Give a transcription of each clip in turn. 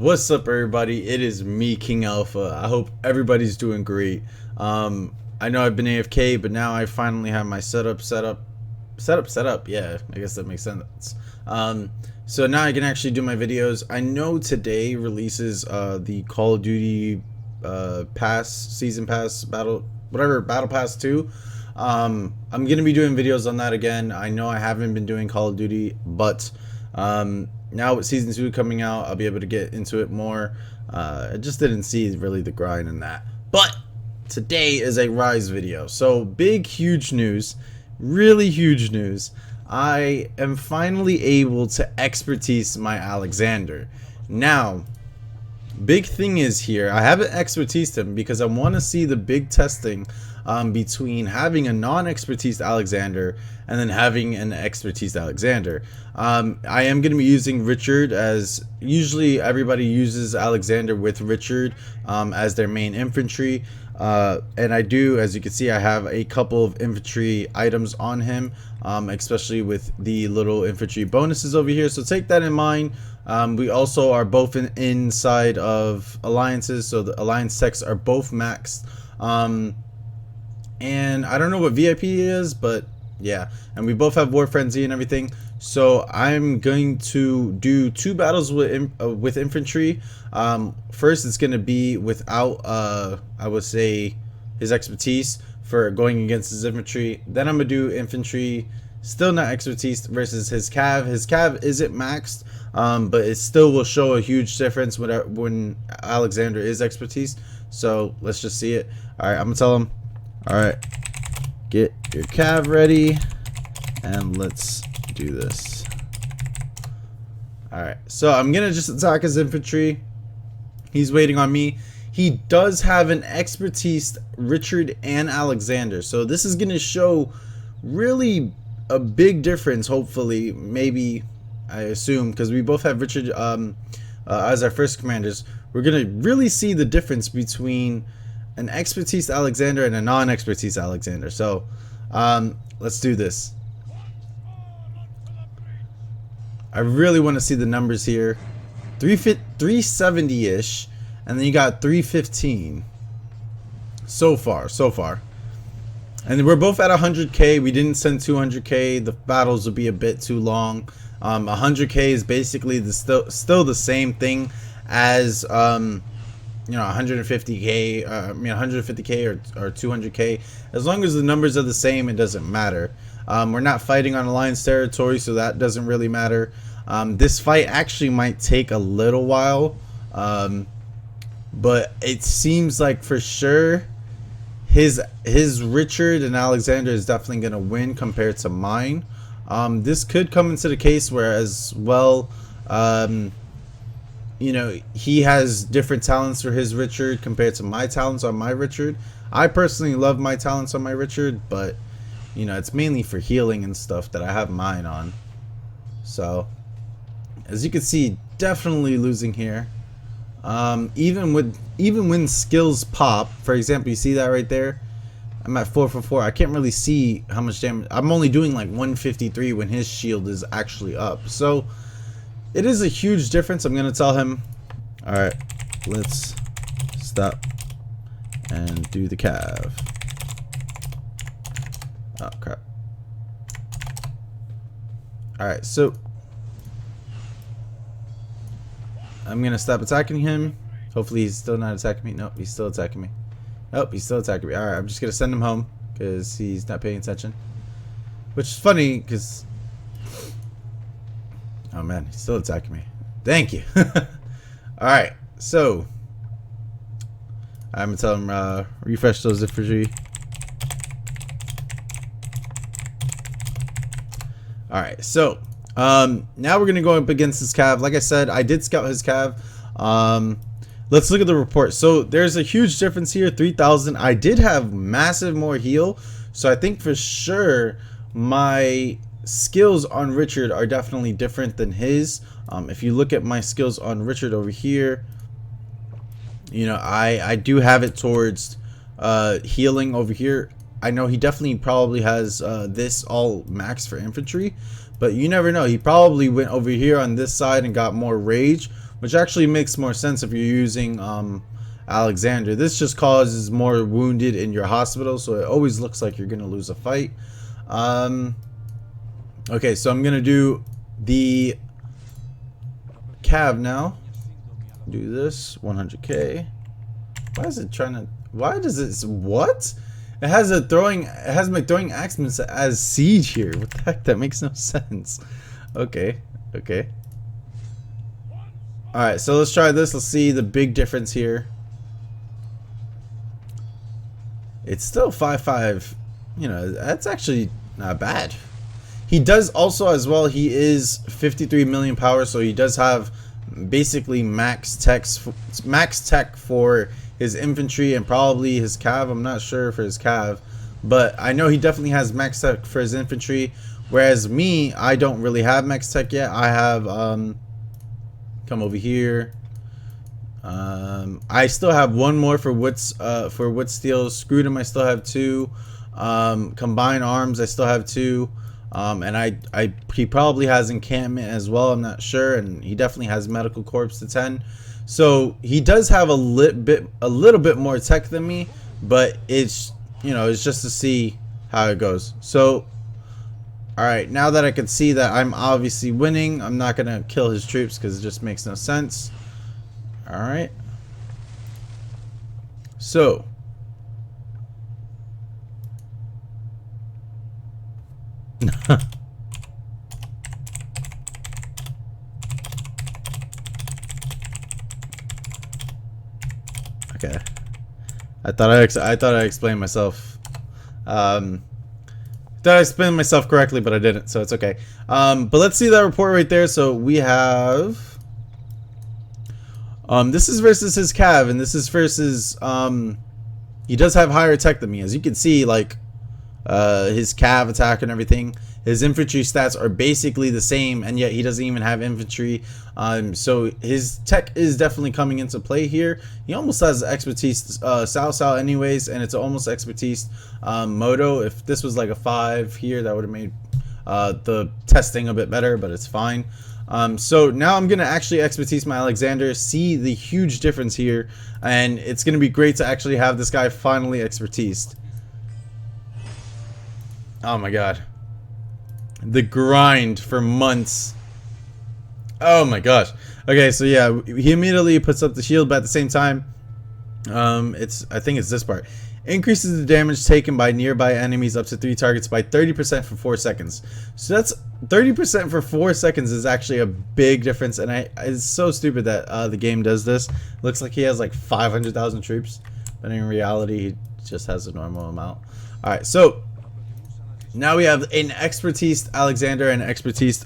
What's up, everybody? It is me, King Alpha. I hope everybody's doing great. I know I've been AFK, but now I finally have my setup set up. Yeah, I guess that makes sense. So now I can actually do my videos. I know today releases the Call of Duty season pass, battle pass 2. I'm gonna be doing videos on that again. I know I haven't been doing Call of Duty, but now with season 2 coming out, I'll be able to get into it more. I just didn't see really the grind in that. But today is a Rise video. So big, huge news. Really huge news. I am finally able to expertise my Alexander. Now, big thing is here, I haven't expertised him because I want to see the big testing between having a non-expertised Alexander and then having an expertised Alexander. I am going to be using Richard, as usually everybody uses Alexander with Richard as their main infantry. And I do, as you can see, I have a couple of infantry items on him, especially with the little infantry bonuses over here. So take that in mind. We also are both inside of alliances, so the alliance techs are both maxed. And I don't know what VIP is, but yeah, and we both have War Frenzy and everything. So I'm going to do 2 battles with infantry. First, it's going to be without I would say his expertise for going against his infantry. Then I'm gonna do infantry, still not expertise, versus his cav. His cav isn't maxed, but it still will show a huge difference when Alexander is expertise. So let's just see it. All right, I'm gonna tell him. All right, get your cav ready, and let's do this. All right, so I'm gonna just attack his infantry. He's waiting on me. He does have an expertise Richard and Alexander, so this is gonna show really a big difference. Hopefully, maybe, I assume, because we both have Richard as our first commanders. We're gonna really see the difference between an expertise Alexander and a non-expertise Alexander. So let's do this. I really want to see the numbers here. 370-ish, and then you got 315 so far. And we're both at 100k. We didn't send 200k. The battles would be a bit too long. 100k is basically still the same thing as you know, 150k, 150k or 200k. As long as the numbers are the same, it doesn't matter. We're not fighting on Alliance territory, so that doesn't really matter. This fight actually might take a little while, but it seems like for sure his Richard and Alexander is definitely going to win compared to mine. This could come into the case where as well, you know, he has different talents for his Richard compared to my talents on my Richard. I personally love my talents on my Richard, but you know, it's mainly for healing and stuff that I have mine on. So as you can see, definitely losing here. Even when skills pop, for example, you see that right there, I'm at 4 for 4. I can't really see how much damage. I'm only doing like 153 when his shield is actually up. So it is a huge difference. I'm gonna tell him, all right, let's stop and do the cav. Oh crap. All right, so I'm gonna stop attacking him. Hopefully he's still not attacking me. Nope, he's still attacking me. Nope, he's still attacking me. All right, I'm just gonna send him home because he's not paying attention, which is funny because, oh man, he's still attacking me. Thank you. Alright, so I'm gonna tell him refresh those infantry. Alright, so now we're gonna go up against his cav. Like I said, I did scout his cav. Let's look at the report. So there's a huge difference here, 3,000. I did have massive more heal, so I think for sure my skills on Richard are definitely different than his. If you look at my skills on Richard over here, you know, I do have it towards healing over here. I know he definitely probably has this all max for infantry, but you never know. He probably went over here on this side and got more rage, which actually makes more sense if you're using Alexander. This just causes more wounded in your hospital, so it always looks like you're gonna lose a fight. Okay, so I'm gonna do the Cav now. Do this 100k. Why is it trying to? Why does it? What? It has a throwing. It has my throwing axemen as siege here. What the heck? That makes no sense. Okay. Okay. All right. So let's try this. Let's see the big difference here. It's still 5-5. You know, that's actually not bad. He does also as well. He is 53 million power, so he does have basically max tech for his infantry and probably his cav. I'm not sure for his cav, but I know he definitely has max tech for his infantry. Whereas me, I don't really have max tech yet. I have come over here. I still have one more for wood steel. Screwdom I still have 2. Combined arms I still have 2. And he probably has encampment as well. I'm not sure, and he definitely has medical corps to 10. So he does have a little bit more tech than me, but it's, you know, it's just to see how it goes. So, all right, now that I can see that I'm obviously winning, I'm not gonna kill his troops because it just makes no sense. All right. So. Okay. I thought I explained myself. Thought I explained myself correctly, but I didn't, so it's okay. But let's see that report right there. So we have this is versus his cav, and this is versus he does have higher tech than me, as you can see. Like his cav attack and everything, his infantry stats are basically the same, and yet he doesn't even have infantry. So his tech is definitely coming into play here. He almost has expertise Sao anyways, and it's almost expertise Moto. If this was like a 5 here, that would have made the testing a bit better, but it's fine. So now I'm gonna actually expertise my Alexander, see the huge difference here, and it's gonna be great to actually have this guy finally expertised. Oh my god. The grind for months. Oh my gosh. Okay, so yeah, he immediately puts up the shield, but at the same time, I think it's this part. Increases the damage taken by nearby enemies up to 3 targets by 30% for 4 seconds. So that's 30% for 4 seconds is actually a big difference, and it's so stupid that the game does this. Looks like he has like 500,000 troops, but in reality, he just has a normal amount. All right, so now we have an expertise Alexander and expertise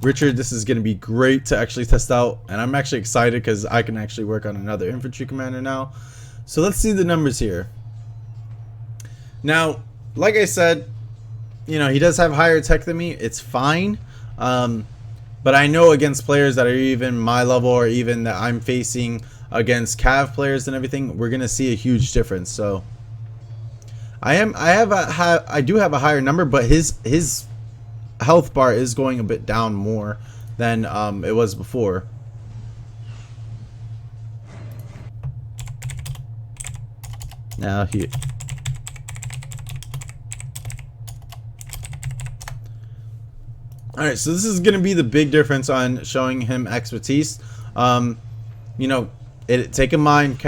Richard. This is going to be great to actually test out, and I'm actually excited because I can actually work on another infantry commander now. So let's see the numbers here. Now, like I said, you know, he does have higher tech than me. It's fine, but I know against players that are even my level, or even that I'm facing against Cav players and everything, we're going to see a huge difference. So I do have a higher number, but his health bar is going a bit down more than it was before. Now he. Alright, so this is going to be the big difference on showing him expertise. You know, take in mind,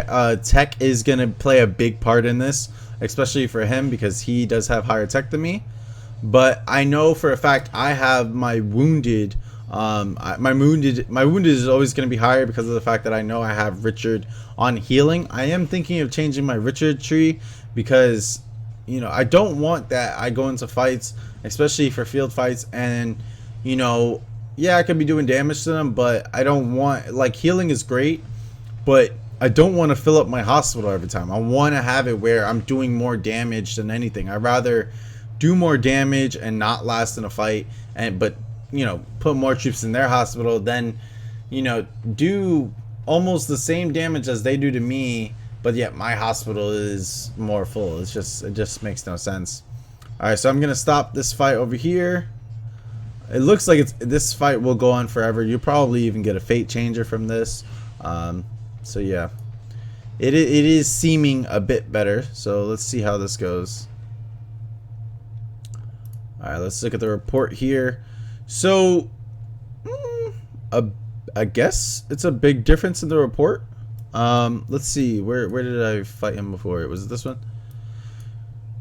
tech is going to play a big part in this, especially for him because he does have higher tech than me. But I know for a fact I have my wounded. My wounded is always going to be higher because of the fact that I know I have Richard on healing. I am thinking of changing my Richard tree because, you know, I don't want that I go into fights, especially for field fights, and, you know, yeah, I could be doing damage to them, but I don't want, like, healing is great, but I don't want to fill up my hospital every time. I want to have it where I'm doing more damage than anything. I'd rather do more damage and not last in a fight, but you know, put more troops in their hospital, then, you know, do almost the same damage as they do to me, but yet my hospital is more full. It just makes no sense. All right, so I'm gonna stop this fight over here. It looks like this fight will go on forever. You'll probably even get a fate changer from this. So yeah, it is seeming a bit better. So let's see how this goes. All right, let's look at the report here. So, I guess it's a big difference in the report. Let's see, where did I fight him before? Was it this one?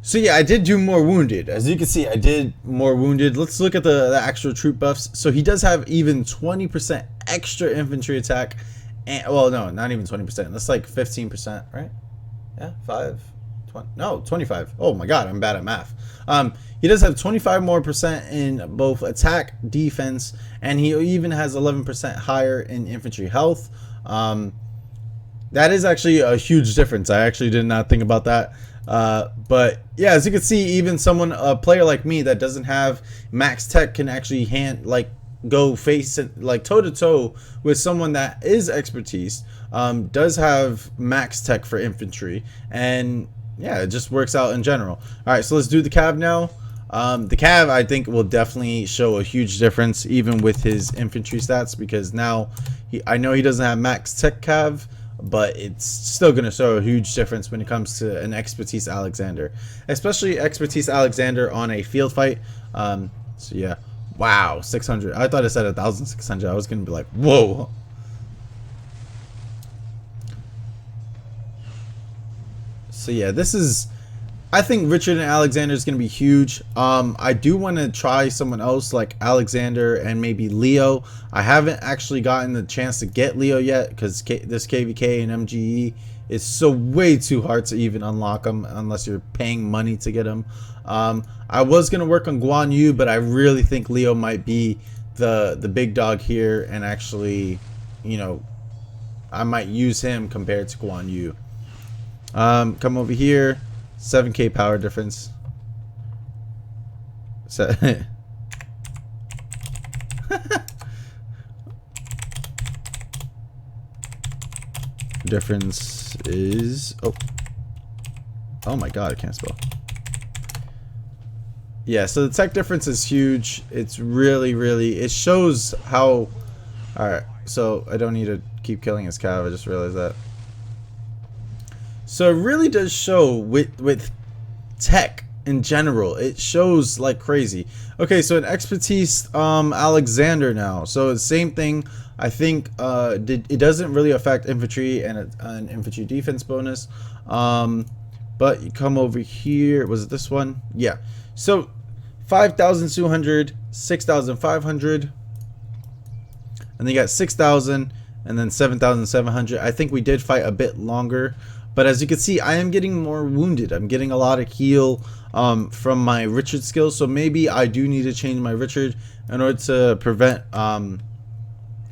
So yeah, I did do more wounded. As you can see, I did more wounded. Let's look at the actual troop buffs. So he does have even 20% extra infantry attack. And, well, no, not even 20%. That's like 15%, right? Yeah, 5, 20, no, 25. Oh my God, I'm bad at math. He does have 25 more percent in both attack, defense, and he even has 11% higher in infantry health. That is actually a huge difference. I actually did not think about that. But yeah, as you can see, even a player like me that doesn't have max tech can actually go face it like toe to toe with someone that is expertise, does have max tech for infantry, and yeah, it just works out in general. All right, so let's do the Cav now. The Cav, I think, will definitely show a huge difference even with his infantry stats, because now I know he doesn't have max tech Cav, but it's still going to show a huge difference when it comes to an expertise Alexander, especially expertise Alexander on a field fight. So yeah, wow, 600. I thought it said 1,600. I was going to be like, whoa. So yeah, this is, I think Richard and Alexander is going to be huge. I do want to try someone else like Alexander and maybe Leo. I haven't actually gotten the chance to get Leo yet because this KVK and MGE is so way too hard to even unlock them unless you're paying money to get them. I was going to work on Guan Yu, but I really think Leo might be the big dog here, and actually, you know, I might use him compared to Guan Yu. Come over here. 7k power difference. So difference is oh my God, I can't spell. Yeah, so the tech difference is huge. It's really, it shows how. All right, so I don't need to keep killing his cav. I just realized that. So it really does show with tech in general. It shows like crazy. Okay, so an expertise Alexander now. So the same thing. I think it doesn't really affect infantry and an infantry defense bonus. But you come over here. Was it this one? Yeah. So 5,200, 6,500, and then you got 6,000, and then 7,700. I think we did fight a bit longer. But as you can see, I am getting more wounded. I'm getting a lot of heal from my Richard skills. So maybe I do need to change my Richard in order to prevent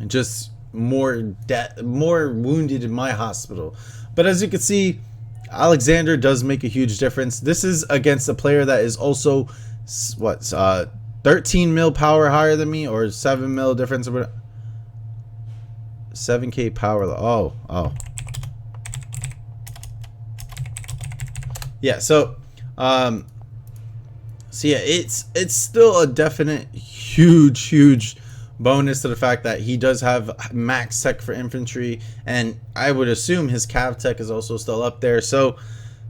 just more wounded in my hospital. But as you can see, Alexander does make a huge difference. This is against a player that is also, what, 13 mil power higher than me, or 7 mil difference. 7k power. Oh. Yeah, so yeah, it's still a definite huge bonus to the fact that he does have max tech for infantry, and I would assume his cav tech is also still up there. So,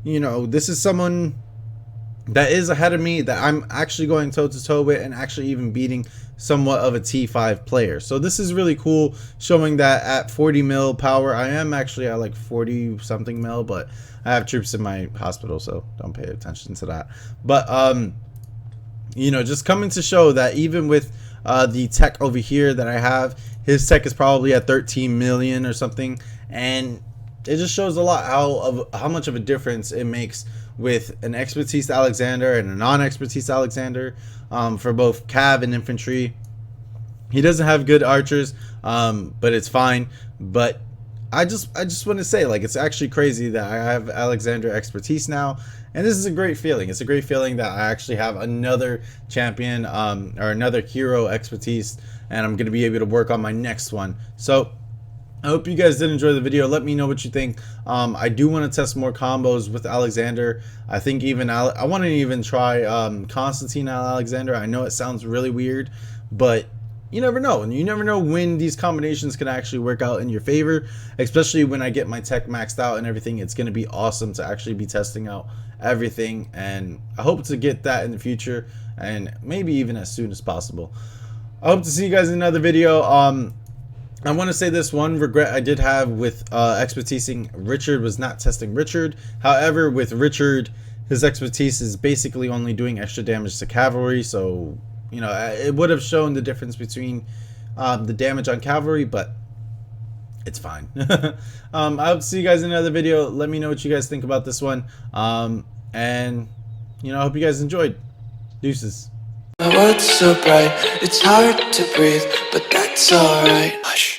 you know, this is someone that is ahead of me that I'm actually going toe to toe with, and actually even beating somewhat of a T5 player. So this is really cool, showing that at 40 mil power, I am actually at like 40 something mil, but I have troops in my hospital, so don't pay attention to that. But you know, just coming to show that even with the tech over here that I have, his tech is probably at 13 million or something, and it just shows a lot how much of a difference it makes with an expertise Alexander and a non-expertise Alexander, for both cav and infantry. He doesn't have good archers, but it's fine. But I just want to say, like, it's actually crazy that I have Alexander expertise now, and this is a great feeling. It's a great feeling that I actually have another champion or another hero expertise, and I'm going to be able to work on my next one. So I hope you guys did enjoy the video. Let me know what you think. I do want to test more combos with Alexander. I think even I want to even try Constantine Alexander. I know it sounds really weird, but you never know, and you never know when these combinations can actually work out in your favor, especially when I get my tech maxed out and everything. It's going to be awesome to actually be testing out everything, and I hope to get that in the future, and maybe even as soon as possible. I hope to see you guys in another video. I want to say this one regret I did have with expertising Richard was not testing Richard. However, with Richard, his expertise is basically only doing extra damage to cavalry, so you know it would have shown the difference between the damage on cavalry, but it's fine. I'll see you guys in another video. Let me know what you guys think about this one, and you know, I hope you guys enjoyed. Deuces. My world's so bright, it's hard to breathe, but that's alright. Hush.